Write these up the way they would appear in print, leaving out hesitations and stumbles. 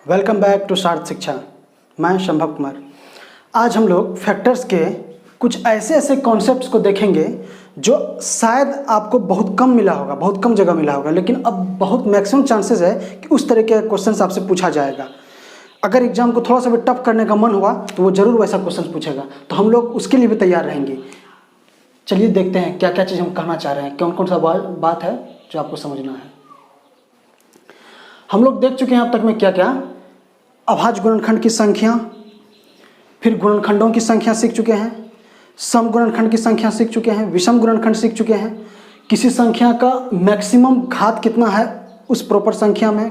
Welcome back to सार्थ शिक्षा। मैं संभव कुमार। आज हम लोग फैक्टर्स के कुछ ऐसे कॉन्सेप्ट्स को देखेंगे जो शायद आपको बहुत कम मिला होगा, बहुत कम जगह मिला होगा, लेकिन अब बहुत मैक्सिमम चांसेस है कि उस तरह के क्वेश्चंस आपसे पूछा जाएगा। अगर एग्जाम को थोड़ा सा भी टफ करने का मन हुआ तो वो ज़रूर वैसा क्वेश्चन पूछेगा, तो हम लोग उसके लिए भी तैयार रहेंगे। चलिए देखते हैं क्या क्या चीज़ हम कहना चाह रहे हैं, कौन कौन सा बात है जो आपको समझना है। हम लोग देख चुके हैं अब तक में क्या क्या अभाज्य गुणनखंड की संख्या, फिर गुणनखंडों की संख्या सीख चुके हैं, सम गुणनखंड की संख्या सीख चुके हैं, विषम गुणनखंड सीख चुके हैं, किसी संख्या का मैक्सिमम घात कितना है उस प्रॉपर संख्या में,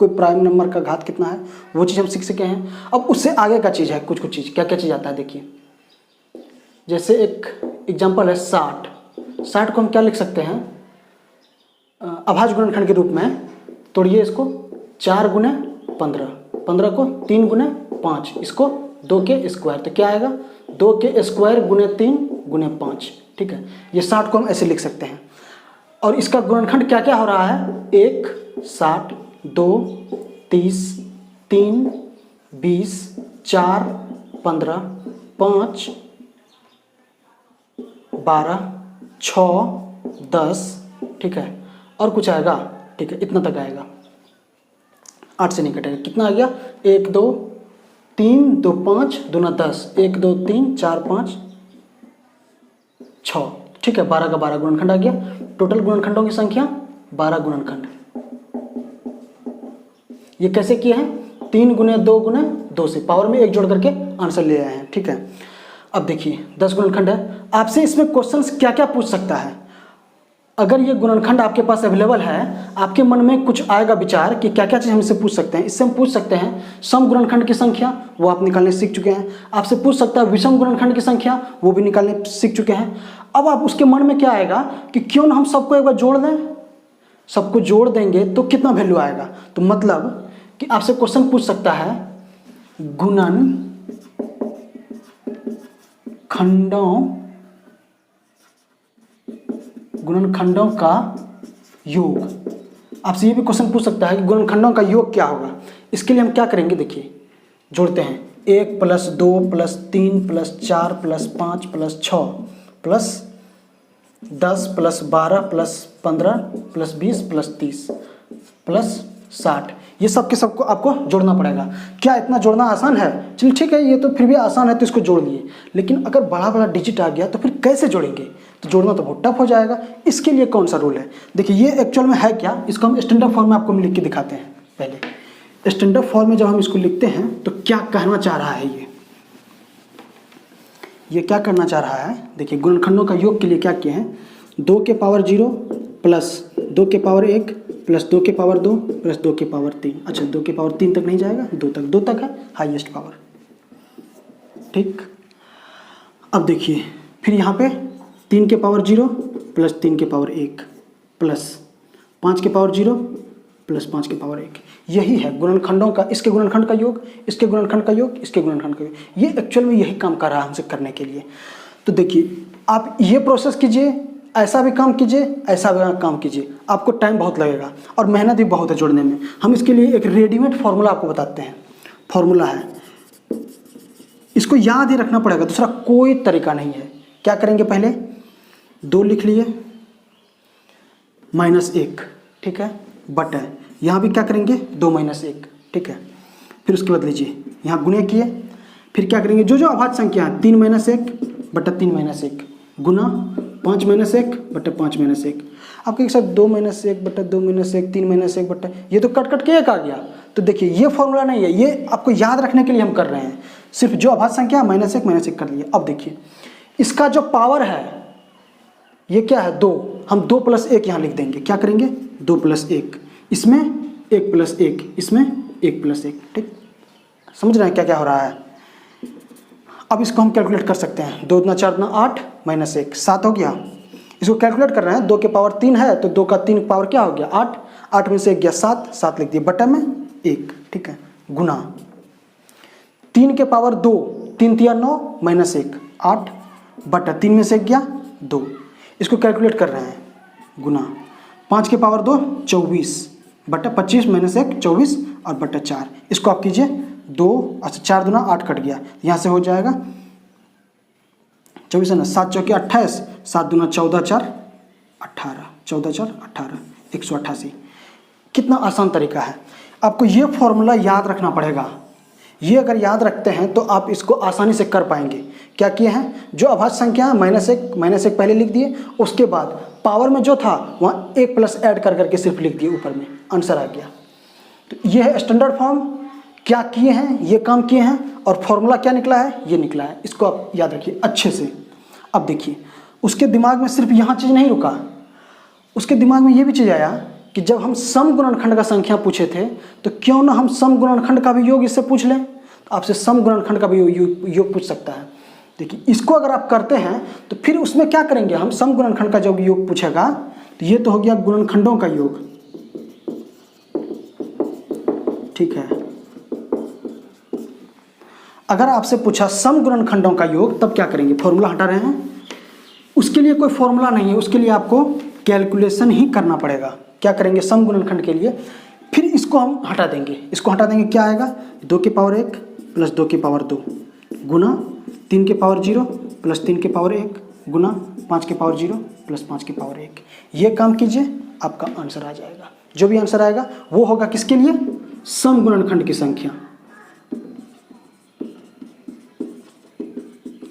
कोई प्राइम नंबर का घात कितना है वो चीज़ हम सीख सके हैं। अब उससे आगे का चीज़ है कुछ चीज़, क्या क्या चीज़ आता है देखिए। जैसे एक एग्जाम्पल है 60 को हम क्या लिख सकते हैं अभाज्य गुणनखंड के रूप में। तोड़िए इसको, 4 गुने 15, 15 को 3 गुने 5, इसको 2 के स्क्वायर, तो क्या आएगा 2 के स्क्वायर गुने 3 गुने 5। ठीक है, ये 60 को हम ऐसे लिख सकते हैं। और इसका गुणनखंड क्या क्या हो रहा है, 1 60, 2 30, 3 20, 4 15, 5 12, 6 10। ठीक है, और कुछ आएगा, ठीक है इतना तक आएगा, 8 से नहीं कटेगा। कितना आ गया, 1 2 3 2 5 दूना 10, 1 2 3 4 5 6। ठीक है, 12 का 12 गुणनखंड आ गया। टोटल गुणनखंडों की संख्या 12 गुणनखंड। ये कैसे किए हैं, 3 गुने 2 गुने 2 से पावर में 1 जोड़ करके आंसर ले आए हैं। ठीक है, अब देखिए 10 गुणनखंड है। आपसे इसमें क्वेश्चंस क्या क्या पूछ सकता है। अगर ये गुणनखंड आपके पास अवेलेबल है, आपके मन में कुछ आएगा विचार कि क्या क्या चीज़ हम इससे पूछ सकते हैं। इससे हम पूछ सकते हैं सम गुणनखंड की संख्या, वो आप निकालने सीख चुके हैं। आपसे पूछ सकता है विषम गुणनखंड की संख्या, वो भी निकालने सीख चुके हैं। अब आप उसके मन में क्या आएगा कि क्यों ना हम सबको एक बार जोड़ दें। सबको जोड़ देंगे तो कितना वैल्यू आएगा, तो मतलब कि आपसे क्वेश्चन पूछ सकता है गुणनखंडों का योग। आपसे ये भी क्वेश्चन पूछ सकता है कि गुणनखंडों का योग क्या होगा। इसके लिए हम क्या करेंगे, देखिए जोड़ते हैं 1 + 2 + 3 + 4 + 5 + 6 + 10 + 12 + 15 + 20 + 30 + 60। ये सब के सबको आपको जोड़ना पड़ेगा। क्या इतना जोड़ना आसान है? चलिए ठीक है, ये तो फिर भी आसान है तो इसको जोड़ लिए, लेकिन अगर बड़ा बड़ा डिजिट आ गया तो फिर कैसे जोड़ेंगे, तो जोड़ना तो बहुत टफ हो जाएगा। इसके लिए कौन सा रूल है, देखिए ये एक्चुअल में है क्या, इसको हम स्टैंडर्ड फॉर्म में आपको लिख के दिखाते हैं। पहले स्टैंडर्ड फॉर्म में जब हम इसको लिखते हैं तो क्या कहना चाह रहा है, ये क्या करना चाह रहा है। देखिए गुणनखंडों का योग के लिए क्या किए हैं, 2 के पावर 0 प्लस 2 के पावर 1 प्लस 2 के पावर 2 प्लस 2 के पावर 3। अच्छा 2 के पावर 3 तक नहीं जाएगा, 2 तक है हाईएस्ट पावर। ठीक, अब देखिए फिर यहाँ पे 3 के पावर 0 प्लस 3 के पावर 1 प्लस 5 के पावर 0 प्लस 5 के पावर 1। यही है गुणनखंडों का, इसके गुणनखंड का योग, इसके गुणनखंड का योग, इसके गुणनखंड का योग। ये एक्चुअल में यही काम कर रहा है हमसे करने के लिए। तो देखिए आप ये प्रोसेस कीजिए, ऐसा भी काम कीजिए, ऐसा भी काम कीजिए, आपको टाइम बहुत लगेगा और मेहनत भी बहुत है जोड़ने में। हम इसके लिए एक रेडीमेड फॉर्मूला आपको बताते हैं। फॉर्मूला है, इसको याद ही रखना पड़ेगा, दूसरा कोई तरीका नहीं है। क्या करेंगे, पहले 2 लिख लिए -1, ठीक है, बट है यहाँ भी क्या करेंगे 2 - 1, ठीक है। फिर उसके बाद लीजिए यहाँ गुणे किए, फिर क्या करेंगे जो अभाज्य संख्या है 3 - 1 बटा 3 - 1 गुना 5 - 1 बटा 5 - 1। आपके साथ 2 - 1 बटा 2 - 1, 3 - 1 बटा, ये तो कट के एक आ गया। तो देखिए ये फॉर्मूला नहीं है, ये आपको याद रखने के लिए हम कर रहे हैं। सिर्फ जो अभाज्य संख्या -1 कर लिए। अब देखिए इसका जो पावर है ये क्या है 2, हम 2 + 1 यहाँ लिख देंगे। क्या करेंगे 2 + 1, इसमें 1 + 1, इसमें 1 + 1। ठीक, समझ रहे हैं क्या क्या हो रहा है। अब इसको हम कैलकुलेट कर सकते हैं, 2 दूना 4 दूना 8 - 1 7 हो गया। इसको कैलकुलेट कर रहे हैं, 2 के पावर 3 है तो 2 का 3 पावर क्या हो गया 8, 8 में से 1 गया 7, 7 लिख दिया बटा में 1। ठीक है, गुना 3 के पावर 2, 3 × 9 - 1 8 बटा 3 में से 1 गया 2। इसको कैलकुलेट कर रहे हैं, गुना 5 के पावर 2 24 बटा 25 - 1 24 और बटा 4। इसको आप कीजिए 2, अच्छा 4 दूना 8 कट गया, यहाँ से हो जाएगा 24 है ना, 7 चौके 28, 7 दूना 14 4 18, 14 4 18, 188। कितना आसान तरीका है। आपको ये फॉर्मूला याद रखना पड़ेगा। ये अगर याद रखते हैं तो आप इसको आसानी से कर पाएंगे। क्या किए हैं, जो अभाज्य संख्या है -1 पहले लिख दिए, उसके बाद पावर में जो था वहाँ 1 प्लस ऐड कर करके सिर्फ लिख दिए, ऊपर में आंसर आ गया। तो ये है स्टैंडर्ड फॉर्म। क्या किए हैं, ये काम किए हैं, और फॉर्मूला क्या निकला है, ये निकला है। इसको आप याद रखिए अच्छे से। अब देखिए उसके दिमाग में सिर्फ यहाँ चीज़ नहीं रुका, उसके दिमाग में ये भी चीज़ आया कि जब हम सम गुणनखंड का संख्या पूछे थे तो क्यों ना हम सम गुणनखंड का भी योग इससे पूछ लें। तो आपसे सम गुणनखंड का भी योग पूछ सकता है। देखिए इसको अगर आप करते हैं तो फिर उसमें क्या करेंगे, हम सम गुणनखंड का जब योग पूछेगा तो ये तो हो गया गुणनखंडों का योग, ठीक है। अगर आपसे पूछा सम गुणनखंडों का योग, तब क्या करेंगे, फॉर्मूला हटा रहे हैं, उसके लिए कोई फॉर्मूला नहीं है, उसके लिए आपको कैलकुलेशन ही करना पड़ेगा। क्या करेंगे, सम गुणनखंड के लिए फिर इसको हम हटा देंगे। इसको हटा देंगे, क्या आएगा, 2 की पावर 1 प्लस 2 की पावर 2 गुना 3 की पावर 0 प्लस 3 की पावर 1 गुना 5 की पावर 0 प्लस 5 की पावर 1। ये काम कीजिए, आपका आंसर आ जाएगा। जो भी आंसर आएगा वो होगा किसके लिए, सम गुणनखंड की संख्या,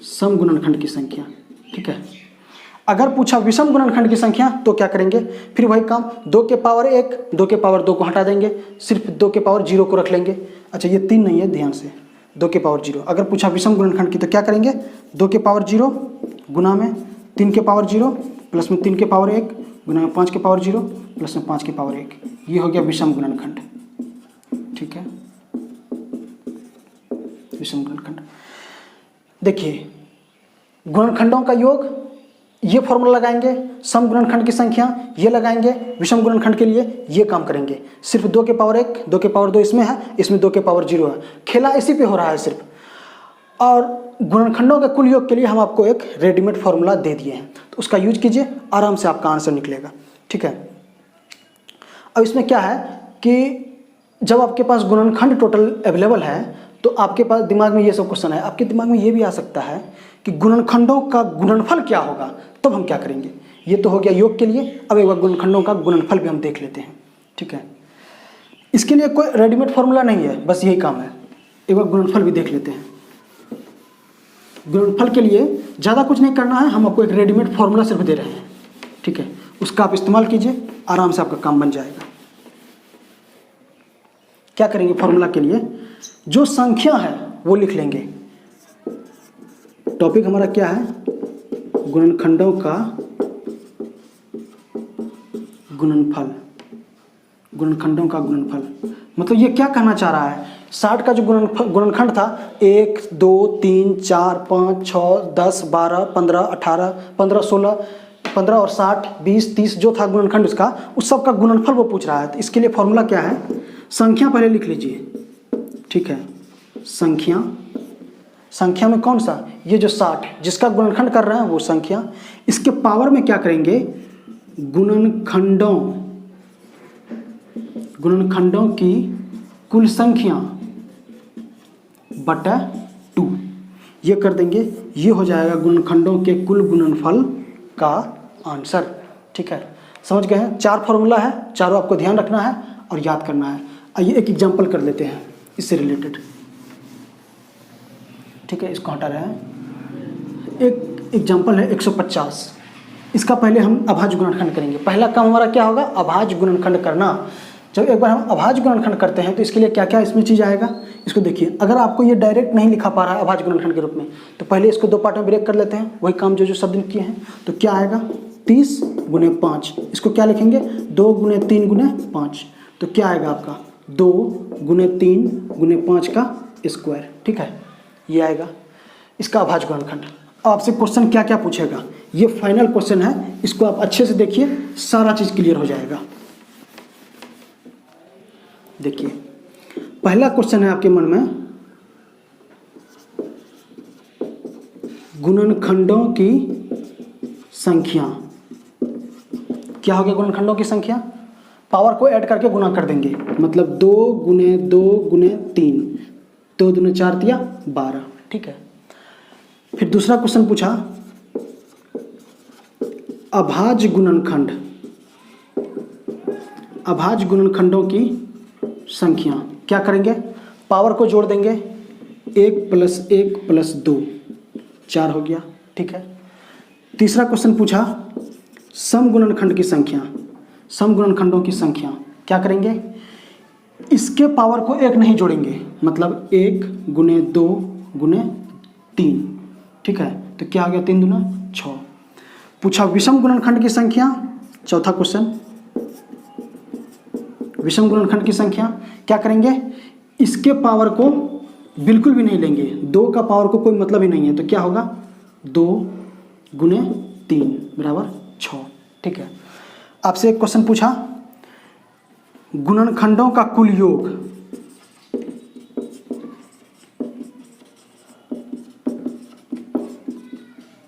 सम गुणनखंड की संख्या, ठीक है। अगर पूछा विषम गुणनखंड की संख्या तो क्या करेंगे, फिर वही काम, 2 के पावर 1 2 के पावर 2 को हटा देंगे, सिर्फ 2 के पावर 0 को रख लेंगे। अच्छा ये 3 नहीं है, ध्यान से, 2 के पावर 0। अगर पूछा विषम गुणनखंड की तो क्या करेंगे, 2 के पावर 0 गुना में 3 के पावर 0 प्लस में 3 के पावर 1 गुना में 5 के पावर 0 प्लस में 5 के पावर 1। ये हो गया विषम गुणनखंड, ठीक है, विषम गुणनखंड। देखिए गुणनखंडों का योग, ये फॉर्मूला लगाएंगे, सम गुणनखंड की संख्या ये लगाएंगे, विषम गुणनखंड के लिए ये काम करेंगे। सिर्फ 2 के पावर 1 2 के पावर 2 इसमें है, इसमें 2 के पावर 0 है, खेला इसी पे हो रहा है सिर्फ। और गुणनखंडों के कुल योग के लिए हम आपको एक रेडीमेड फॉर्मूला दे दिए हैं, तो उसका यूज कीजिए, आराम से आपका आंसर निकलेगा, ठीक है। अब इसमें क्या है कि जब आपके पास गुणनखंड टोटल अवेलेबल है तो आपके पास दिमाग में ये सब क्वेश्चन है, आपके दिमाग में ये भी आ सकता है कि गुणनखंडों का गुणनफल क्या होगा, तब हम क्या करेंगे। ये तो हो गया योग के लिए। अब एक बार गुणनखंडों का गुणनफल भी हम देख लेते हैं, ठीक है। इसके लिए कोई रेडीमेड फॉर्मूला नहीं है, बस यही काम है। एक बार गुणनफल भी देख लेते हैं। गुणनफल के लिए ज़्यादा कुछ नहीं करना है, हम आपको एक रेडीमेड फॉर्मूला सिर्फ दे रहे हैं, ठीक है। उसका आप इस्तेमाल कीजिए, आराम से आपका काम बन जाएगा। क्या करेंगे फॉर्मूला के लिए, जो संख्या है वो लिख लेंगे। टॉपिक हमारा क्या है, गुणनखंडों का गुणनफल, गुणनखंडों का गुणनफल। मतलब ये क्या कहना चाह रहा है, 60 का जो गुणनखंड था 1 2 3 4 5 6 10 12 15 18 15 16 15 और 60 20 30 जो था गुणनखंड उसका, उस सब का गुणनफल वो पूछ रहा है। तो इसके लिए फॉर्मूला क्या है, संख्या पहले लिख लीजिए, ठीक है। संख्या में कौन सा, ये जो 60 जिसका गुणनखंड कर रहे हैं वो संख्या, इसके पावर में क्या करेंगे, गुणनखंडों की कुल संख्या बटा 2, ये कर देंगे। ये हो जाएगा गुणनखंडों के कुल गुणनफल का आंसर, ठीक है। समझ गए हैं, 4 फॉर्मूला है, चारों आपको ध्यान रखना है और याद करना है। आइए एक एग्जाम्पल कर लेते हैं इससे रिलेटेड, ठीक है। इसको हटा रहे हैं। एक एग्जाम्पल है 150। इसका पहले हम अभाज्य गुणनखंड करेंगे। पहला काम हमारा क्या होगा, अभाज्य गुणनखंड करना। जब एक बार हम अभाज्य गुणनखंड करते हैं तो इसके लिए क्या क्या इसमें चीज़ आएगा, इसको देखिए। अगर आपको ये डायरेक्ट नहीं लिखा पा रहा है अभाज्य गुणनखंड के रूप में, तो पहले इसको 2 पार्ट में ब्रेक कर लेते हैं, वही काम जो शब्द किए हैं। तो क्या आएगा, 30 गुने 5, इसको क्या लिखेंगे, 2 गुने 3 गुने 5। तो क्या आएगा आपका 2 गुने 3 गुने 5 का स्क्वायर, ठीक है। ये आएगा इसका अभाज्य गुणनखंड। आपसे क्वेश्चन क्या क्या पूछेगा, ये फाइनल क्वेश्चन है, इसको आप अच्छे से देखिए, सारा चीज क्लियर हो जाएगा। देखिए पहला क्वेश्चन है आपके मन में, गुणनखंडों की संख्या। क्या हो गया गुणनखंडों की संख्या, पावर को ऐड करके गुना कर देंगे, मतलब 2 गुने 2 गुने 3, 2 दूने 4 दिया 12, ठीक है। फिर दूसरा क्वेश्चन पूछा अभाज्य गुणनखंड, अभाज्य गुणनखंडों की संख्या। क्या करेंगे, पावर को जोड़ देंगे, 1 + 1 + 2 4 हो गया, ठीक है। तीसरा क्वेश्चन पूछा समगुणनखंड की संख्या, समगुणनखंडों की संख्या। क्या करेंगे, इसके पावर को 1 नहीं जोड़ेंगे, मतलब 1 गुने 2 गुने 3, ठीक है। तो क्या आ गया, 3 दूना 6। पूछा विषम गुणनखंड की संख्या, चौथा क्वेश्चन, विषम गुणनखंड की संख्या। क्या करेंगे, इसके पावर को बिल्कुल भी नहीं लेंगे, 2 का पावर को कोई मतलब ही नहीं है, तो क्या होगा 2 गुने 3 बराबर 6, ठीक है। आपसे एक क्वेश्चन पूछा गुणनखंडों का कुल योग,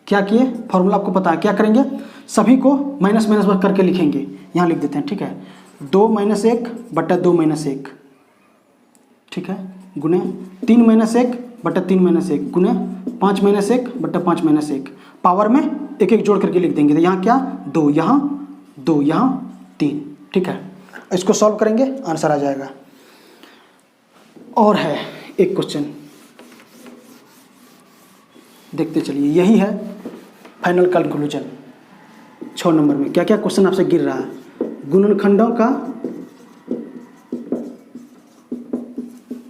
क्या किए, फॉर्मूला आपको पता है, क्या करेंगे, सभी को माइनस माइनस करके लिखेंगे, यहाँ लिख देते हैं, ठीक है। 2 - 1 बटा 2 - 1, ठीक है, गुने 3 - 1 बटा 3 - 1 गुने 5 - 1 बटा 5 - 1, पावर में एक एक जोड़ करके लिख देंगे। तो यहाँ क्या 2, यहाँ 2, यहाँ 3, ठीक है। इसको सॉल्व करेंगे, आंसर आ जाएगा। और है एक क्वेश्चन, देखते चलिए, यही है फाइनल कंक्लूजन 6 नंबर में। क्या क्या क्वेश्चन आपसे गिर रहा है, गुणनखंडों का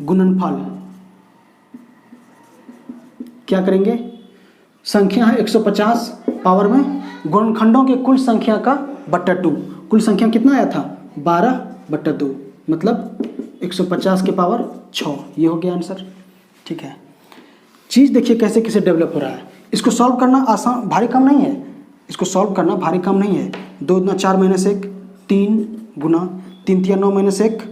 गुणनफल। क्या करेंगे, संख्या है 150, पावर में गुणनखंडों के कुल संख्या का बट्टा 2, कुल संख्या कितना आया था 12/2, मतलब 150 के पावर 6, ये हो गया आंसर, ठीक है। चीज़ देखिए कैसे कैसे डेवलप हो रहा है। इसको सॉल्व करना आसान, भारी काम नहीं है, इसको सॉल्व करना भारी काम नहीं है। 2 दूना 4 - 1, 3 गुना 3 तिया 9 - 1,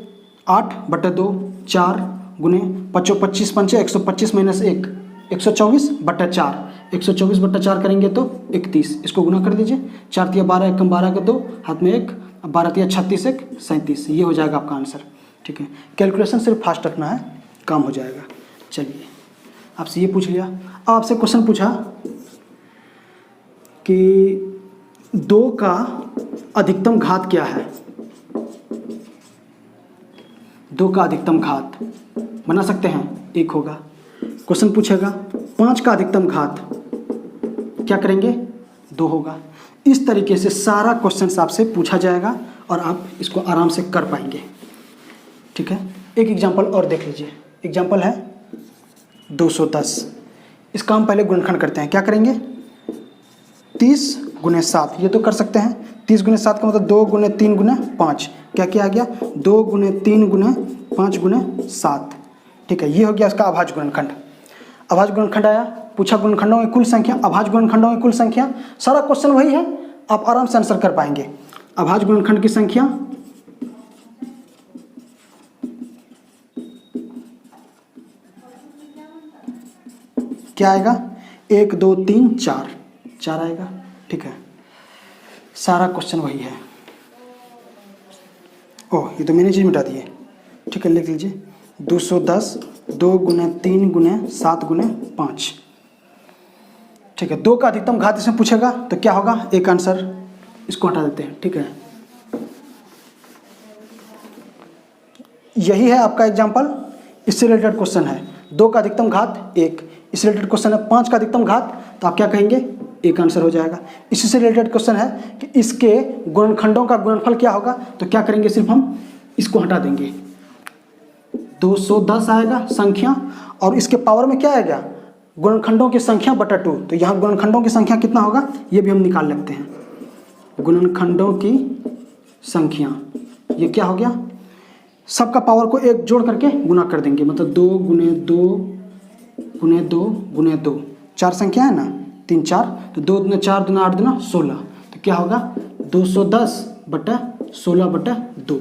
8/2, 4 गुने 5 25 पंचे 125 - 1, 124/4, 124/4 करेंगे तो 31, इसको गुना कर दीजिए, 4 तिया 12, 1 कम 12 का 2, हाथ में 1, 12 तिया 36, 1 37, ये हो जाएगा आपका आंसर, ठीक है। कैलकुलेशन सिर्फ फास्ट रखना है, काम हो जाएगा। चलिए, आपसे ये पूछ लिया। अब आपसे क्वेश्चन पूछा कि 2 का अधिकतम घात क्या है, 2 का अधिकतम घात बना सकते हैं, 1 होगा। क्वेश्चन पूछेगा 5 का अधिकतम घात, क्या करेंगे 2 होगा। इस तरीके से सारा क्वेश्चन आपसे पूछा जाएगा और आप इसको आराम से कर पाएंगे, ठीक है। एक एग्जांपल और देख लीजिए, एग्जांपल है 210। इसका हम पहले गुणनखंड करते हैं। क्या करेंगे, 30 गुने 7, ये तो कर सकते हैं। 30 गुने 7 का मतलब 2 गुने 3 गुने 5, क्या क्या आ गया 2 गुने 3 गुने 5 गुने 7, ठीक है। ये हो गया इसका अभाज्य गुणनखंड। अभाज्य गुणनखंड आया, पूछा गुणनखंडों की कुल संख्या, अभाज्य गुणनखंडों की कुल संख्या, सारा क्वेश्चन वही है, आप आराम से आंसर कर पाएंगे। अभाज्य गुणनखंड की संख्या क्या आएगा, 1 2 3 4, 4 आएगा, ठीक है। सारा क्वेश्चन वही है। ओह, ये तो मैंने चीज मिटा दी है, ठीक है, लिख लीजिए 210, 2 गुने 3 गुने 7 गुने 5, ठीक है। 2 का अधिकतम घात इसमें पूछेगा तो क्या होगा, एक आंसर, इसको हटा देते हैं, ठीक है। यही है आपका एग्जाम्पल, इससे रिलेटेड क्वेश्चन है। 2 का अधिकतम घात 1, इससे रिलेटेड क्वेश्चन है 5 का अधिकतम घात, तो आप क्या कहेंगे, एक आंसर हो जाएगा। इसी से रिलेटेड क्वेश्चन है कि इसके गुणनखंडों का गुणनफल क्या होगा, तो क्या करेंगे, सिर्फ हम इसको हटा देंगे, 210 आएगा संख्या, और इसके पावर में क्या आएगा, गुणनखंडों की संख्या बटा 2, तो यहाँ गुणनखंडों की संख्या कितना होगा, ये भी हम निकाल लेते हैं। गुणनखंडों की संख्या, ये क्या हो गया, सबका पावर को 1 जोड़ करके गुना कर देंगे, मतलब 2 गुने 2 गुने 2 गुने 2, 4 संख्या है ना, 3 4, तो 2 दूना 4 दूना 8 दूना 16, तो क्या होगा 210/16/2,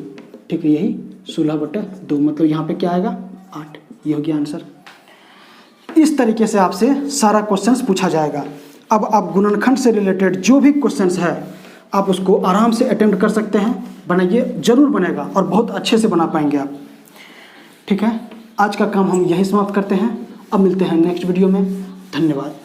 ठीक है, यही 16/2, मतलब यहाँ पे क्या आएगा 8, ये हो गया आंसर। इस तरीके से आपसे सारा क्वेश्चंस पूछा जाएगा। अब आप गुणनखंड से रिलेटेड जो भी क्वेश्चंस है आप उसको आराम से अटेम्प्ट कर सकते हैं। बनाइए, ज़रूर बनेगा और बहुत अच्छे से बना पाएंगे आप। ठीक है, आज का काम हम यहीं समाप्त करते हैं। अब मिलते हैं नेक्स्ट वीडियो में। धन्यवाद।